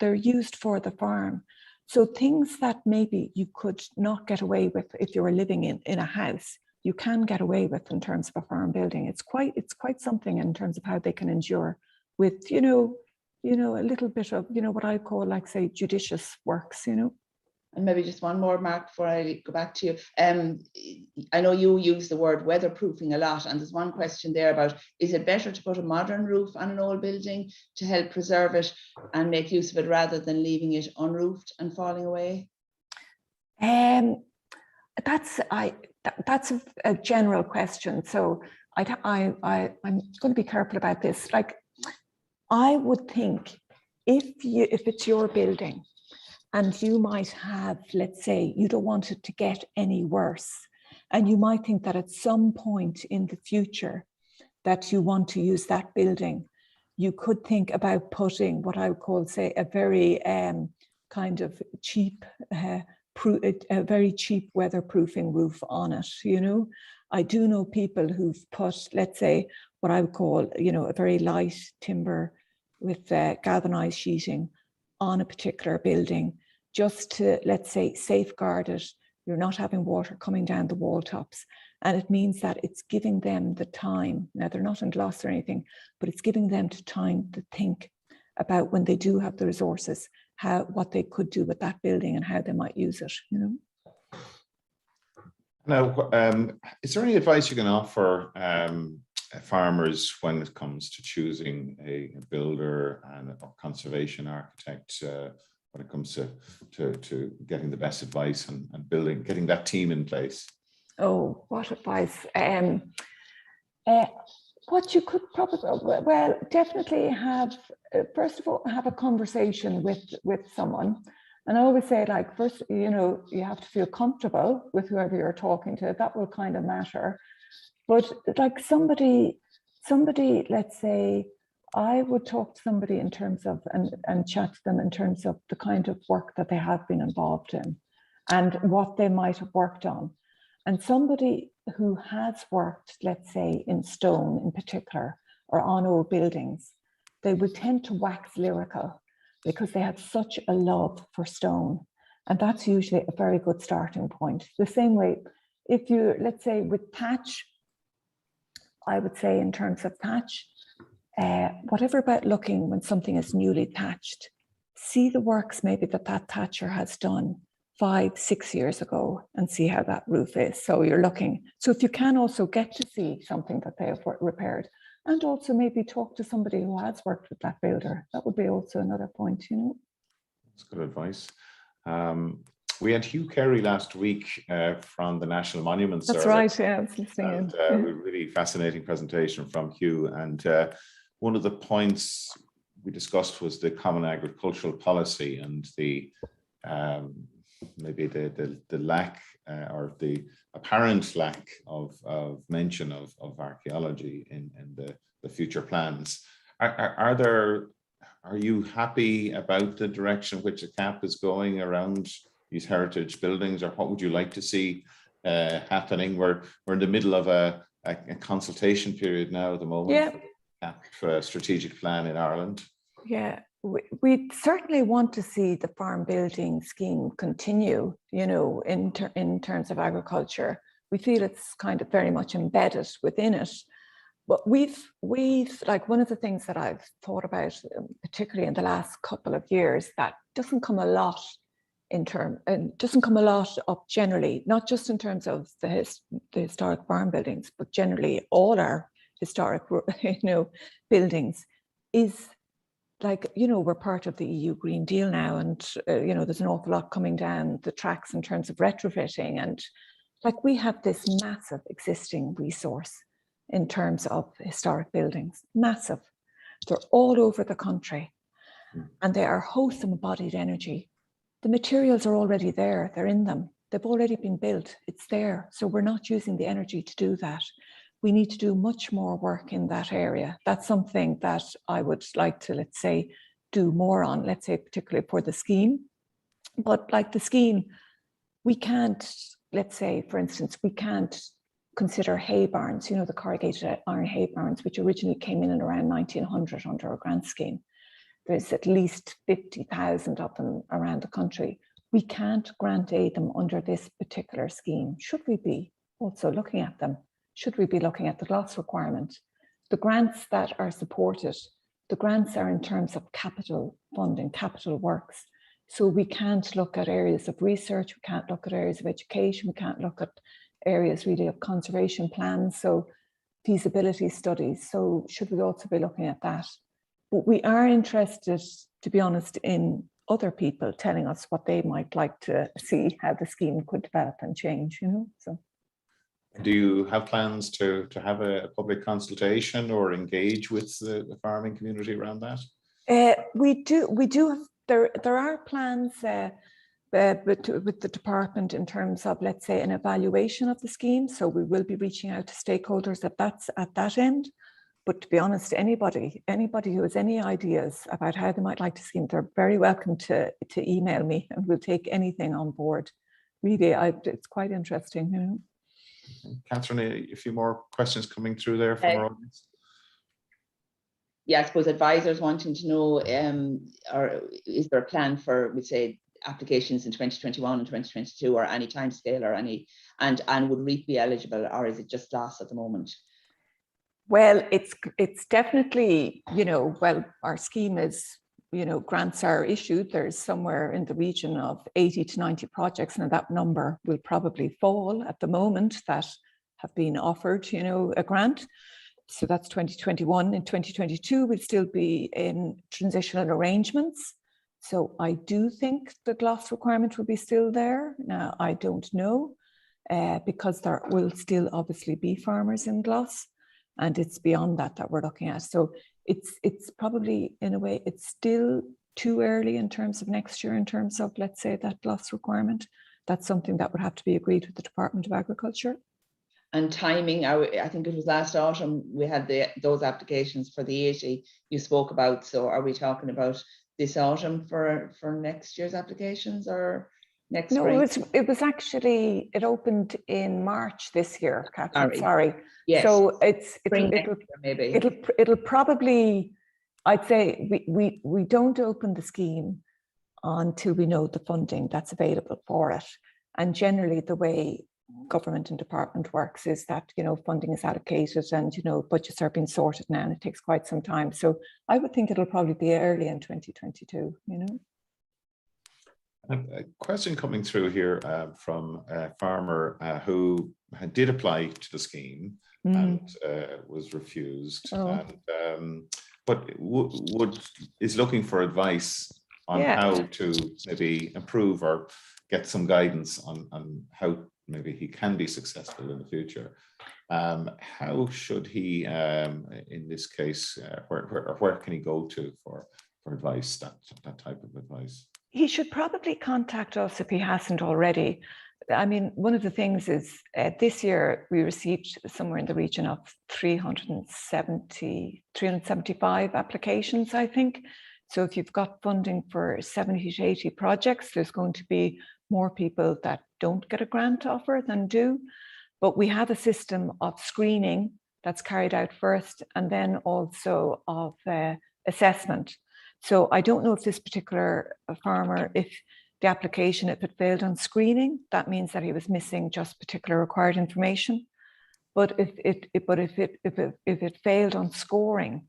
They're used for the farm. So things that maybe you could not get away with if you were living in a house, you can get away with in terms of a farm building. It's quite something in terms of how they can endure with, a little bit of, what I call, like, say, judicious works, And maybe just one more, Mark, before I go back to you. I know you use the word weatherproofing a lot, and there's one question there about, is it better to put a modern roof on an old building to help preserve it and make use of it rather than leaving it unroofed and falling away? That's a general question. So I'm going to be careful about this. Like, I would think if it's your building, and you might have, let's say, you don't want it to get any worse, and you might think that at some point in the future that you want to use that building, you could think about putting what I would call, say, a very kind of cheap, a very cheap weatherproofing roof on it. You know, I do know people who've put, let's say, what I would call, you know, a very light timber with galvanized sheeting on a particular building, just to, let's say, safeguard it. You're not having water coming down the wall tops. And it means that it's giving them the time. Now, they're not in gloss or anything, but it's giving them the time to think about, when they do have the resources, what they could do with that building and how they might use it, you know. Now, is there any advice you can offer farmers when it comes to choosing a builder and a conservation architect, when it comes to getting the best advice and getting that team in place? Oh, what advice? What you could probably, well, definitely have, first of all, have a conversation with someone. And I always say, like, first, you know, you have to feel comfortable with whoever you're talking to. That will kind of matter. But like somebody, let's say, I would talk to somebody in terms of, and chat to them in terms of the kind of work that they have been involved in and what they might have worked on. And somebody who has worked, let's say, in stone in particular, or on old buildings, they would tend to wax lyrical because they have such a love for stone. And that's usually a very good starting point. The same way, if you, let's say, with thatch, I would say in terms of thatch, whatever about looking when something is newly thatched, see the works maybe that thatcher has done 5-6 years ago and see how that roof is. So you're looking, so if you can also get to see something that they have repaired, and also maybe talk to somebody who has worked with that builder, that would be also another point, you know. That's good advice. We had Hugh Carey last week from the National Monuments Service. That's right, yeah, I was listening. And a really fascinating presentation from Hugh. And one of the points we discussed was the common agricultural policy and the maybe the lack or the apparent lack of mention of archaeology in the future plans. Are you happy about the direction which the CAP is going around these heritage buildings, or what would you like to see happening? We're in the middle of a consultation period now at the moment. Yeah. For the CAP strategic plan in Ireland. Yeah. We certainly want to see the farm building scheme continue, you know, in terms of agriculture. We feel it's kind of very much embedded within it. But we've like, one of the things that I've thought about, particularly in the last couple of years, that doesn't come a lot up generally, not just in terms of the historic farm buildings, but generally all our historic, you know, buildings, is like, you know, we're part of the EU Green Deal now, and you know, there's an awful lot coming down the tracks in terms of retrofitting, and like, we have this massive existing resource in terms of historic buildings, massive. They're all over the country, and they are wholesome embodied energy. The materials are already there, they're in them, they've already been built, it's there. So we're not using the energy to do that. We need to do much more work in that area. That's something that I would like to, let's say, do more on, let's say, particularly for the scheme. But like the scheme, we can't, let's say, for instance, we can't consider hay barns, you know, the corrugated iron hay barns, which originally came in around 1900 under a grant scheme. There's at least 50,000 of them around the country. We can't grant aid them under this particular scheme. Should we be also looking at them? Should we be looking at the gloss requirement? The grants that are supported, the grants are in terms of capital funding, capital works. So we can't look at areas of research, we can't look at areas of education, we can't look at areas really of conservation plans, so feasibility studies. So should we also be looking at that? But we are interested, to be honest, in other people telling us what they might like to see, how the scheme could develop and change, you know. So do you have plans to have a public consultation or engage with the farming community around that? We do have, there are plans with the department in terms of, let's say, an evaluation of the scheme. So we will be reaching out to stakeholders at that end. But to be honest, anybody who has any ideas about how they might like to scheme, they're very welcome to email me, and we'll take anything on board. Really, it's quite interesting, you know. Catherine, a few more questions coming through there from our audience. Yeah, I suppose advisors wanting to know, or is there a plan for, we'd say, applications in 2021 and 2022, or any time scale, or any, and would REAP be eligible, or is it just GLAS at the moment? Well, it's definitely, you know, well, our scheme is, you know, grants are issued. There's somewhere in the region of 80 to 90 projects, and that number will probably fall at the moment that have been offered, you know, a grant. So that's 2021. In 2022, we'll still be in transitional arrangements. So I do think the GLAS requirement will be still there. Now, I don't know, because there will still obviously be farmers in GLAS, and it's beyond that we're looking at. So it's probably, in a way, it's still too early in terms of next year, in terms of, let's say, that GLAS requirement. That's something that would have to be agreed with the Department of Agriculture. And timing, I think it was last autumn, we had those applications for the 80 you spoke about. So are we talking about this autumn for next year's applications, or next spring? No, it was actually, it opened in March this year, Catherine, sorry. Yes. So it'll probably, I'd say we don't open the scheme until we know the funding that's available for it. And generally the way government and department works is that, you know, funding is allocated, and, you know, budgets are being sorted now, and it takes quite some time. So I would think it'll probably be early in 2022, you know. A question coming through here from a farmer who did apply to the scheme and was refused, but is looking for advice on how to maybe improve or get some guidance on how maybe he can be successful in the future. How should he, in this case, where can he go to for advice, that type of advice? He should probably contact us if he hasn't already. I mean, one of the things is this year we received somewhere in the region of 375 applications, I think. So if you've got funding for 70 to 80 projects, there's going to be more people that don't get a grant offer than do. But we have a system of screening that's carried out first, and then also of assessment. So I don't know if this particular farmer, if the application, if it failed on screening, that means that he was missing just particular required information. But if it failed on scoring,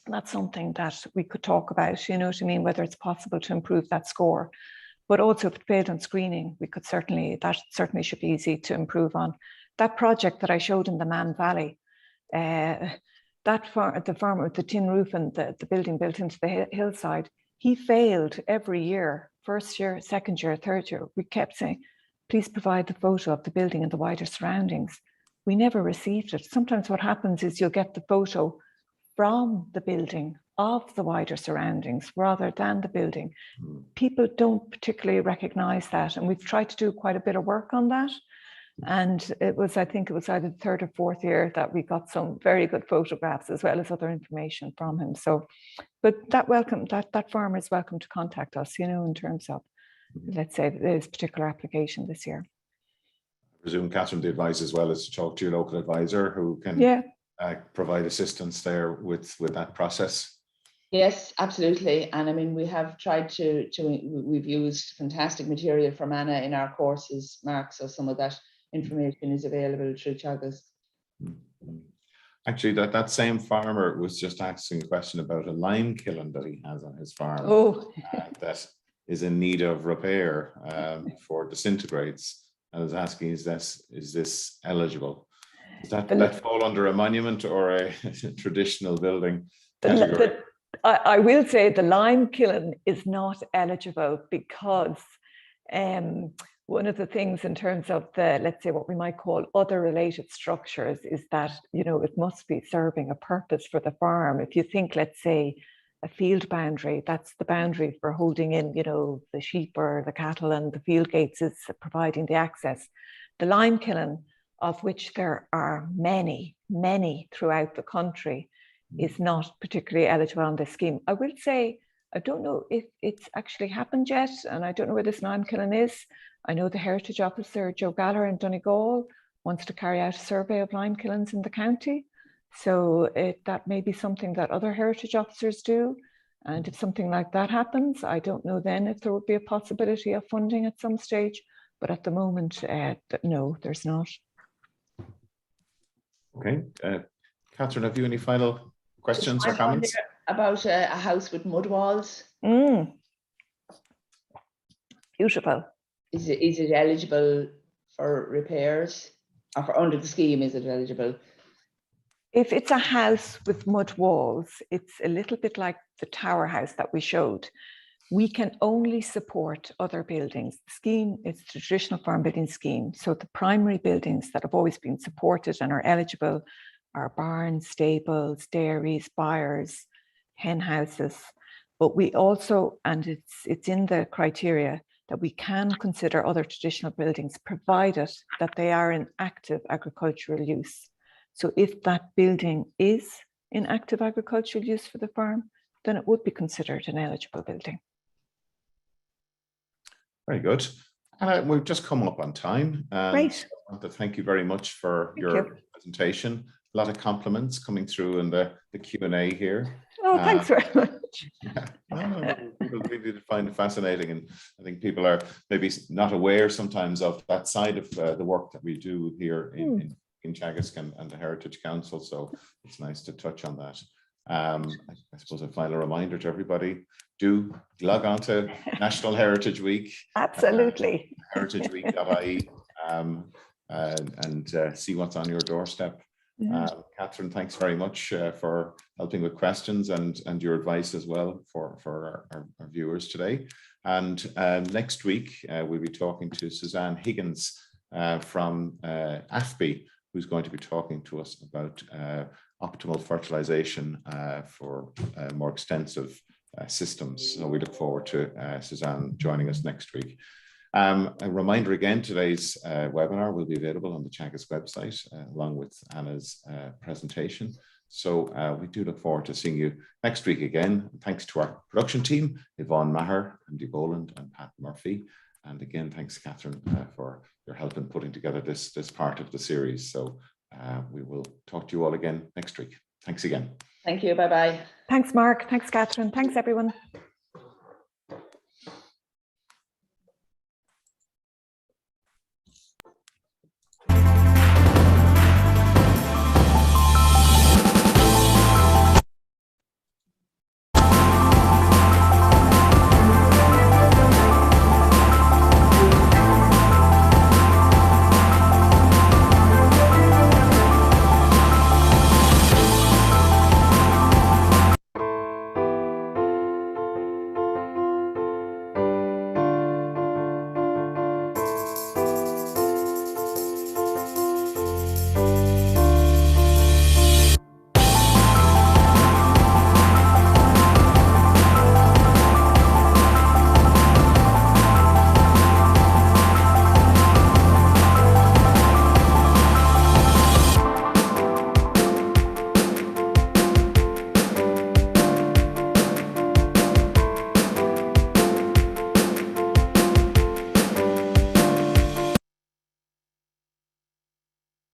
that's something that we could talk about, you know what I mean, whether it's possible to improve that score. But also if it failed on screening, that certainly should be easy to improve on. That project that I showed in the Man Valley, the farmer with the tin roof and the building built into the hillside, he failed every year, first year, second year, third year. We kept saying, please provide the photo of the building and the wider surroundings. We never received it. Sometimes what happens is you'll get the photo from the building of the wider surroundings rather than the building. People don't particularly recognize that, and we've tried to do quite a bit of work on that. And I think it was either the third or fourth year that we got some very good photographs as well as other information from him. So, but that farmer is welcome to contact us, you know, in terms of, let's say, this particular application this year. I presume, Catherine, the advice as well is to talk to your local advisor who can provide assistance there with that process. Yes, absolutely. And I mean, we have tried we've used fantastic material from Anna in our courses, Mark, so some of that information is available through Teagasc. Actually, that same farmer was just asking a question about a lime kiln that he has on his farm. Oh. That is in need of repair for disintegrates, and is asking, is this eligible? Does that fall under a monument or a traditional building category? I will say the lime kiln is not eligible because one of the things in terms of the, let's say, what we might call other related structures is that, you know, it must be serving a purpose for the farm. If you think, let's say, a field boundary, that's the boundary for holding in, you know, the sheep or the cattle, and the field gates is providing the access. The lime kiln, of which there are many, many throughout the country, is not particularly eligible on this scheme. I will say, I don't know if it's actually happened yet, and I don't know where this lime kiln is. I know the Heritage Officer, Joe Galler in Donegal, wants to carry out a survey of lime kilns in the county. So that may be something that other Heritage Officers do. And if something like that happens, I don't know then if there would be a possibility of funding at some stage. But at the moment, no, there's not. Okay. Catherine, have you any final questions or comments? About a house with mud walls. Beautiful. Is it eligible for repairs? Or for under the scheme, is it eligible? If it's a house with mud walls, it's a little bit like the tower house that we showed. We can only support other buildings. The scheme is the traditional farm building scheme. So the primary buildings that have always been supported and are eligible are barns, stables, dairies, byres, hen houses. But we also, and it's in the criteria, that we can consider other traditional buildings provided that they are in active agricultural use. So if that building is in active agricultural use for the farm, then it would be considered an eligible building. Very good. And we've just come up on time. Great. I want to thank you very much for your presentation. A lot of compliments coming through in the Q&A here. Oh, thanks very much. People really find it fascinating, and I think people are maybe not aware sometimes of that side of the work that we do here in Teagasc and the Heritage Council, so it's nice to touch on that. I suppose a final reminder to everybody, do log on to National Heritage Week. Absolutely. heritageweek.ie and see what's on your doorstep. Catherine, thanks very much for helping with questions and your advice as well for our viewers today. And next week, we'll be talking to Suzanne Higgins from AFBI, who's going to be talking to us about optimal fertilization for more extensive systems. So we look forward to Suzanne joining us next week. A reminder again, today's webinar will be available on the Teagasc website along with Anna's presentation. So we do look forward to seeing you next week again. Thanks to our production team, Yvonne Maher, Andy Boland and Pat Murphy. And again, thanks, Catherine, for your help in putting together this part of the series. So we will talk to you all again next week. Thanks again. Thank you. Bye-bye. Thanks, Mark. Thanks, Catherine. Thanks, everyone.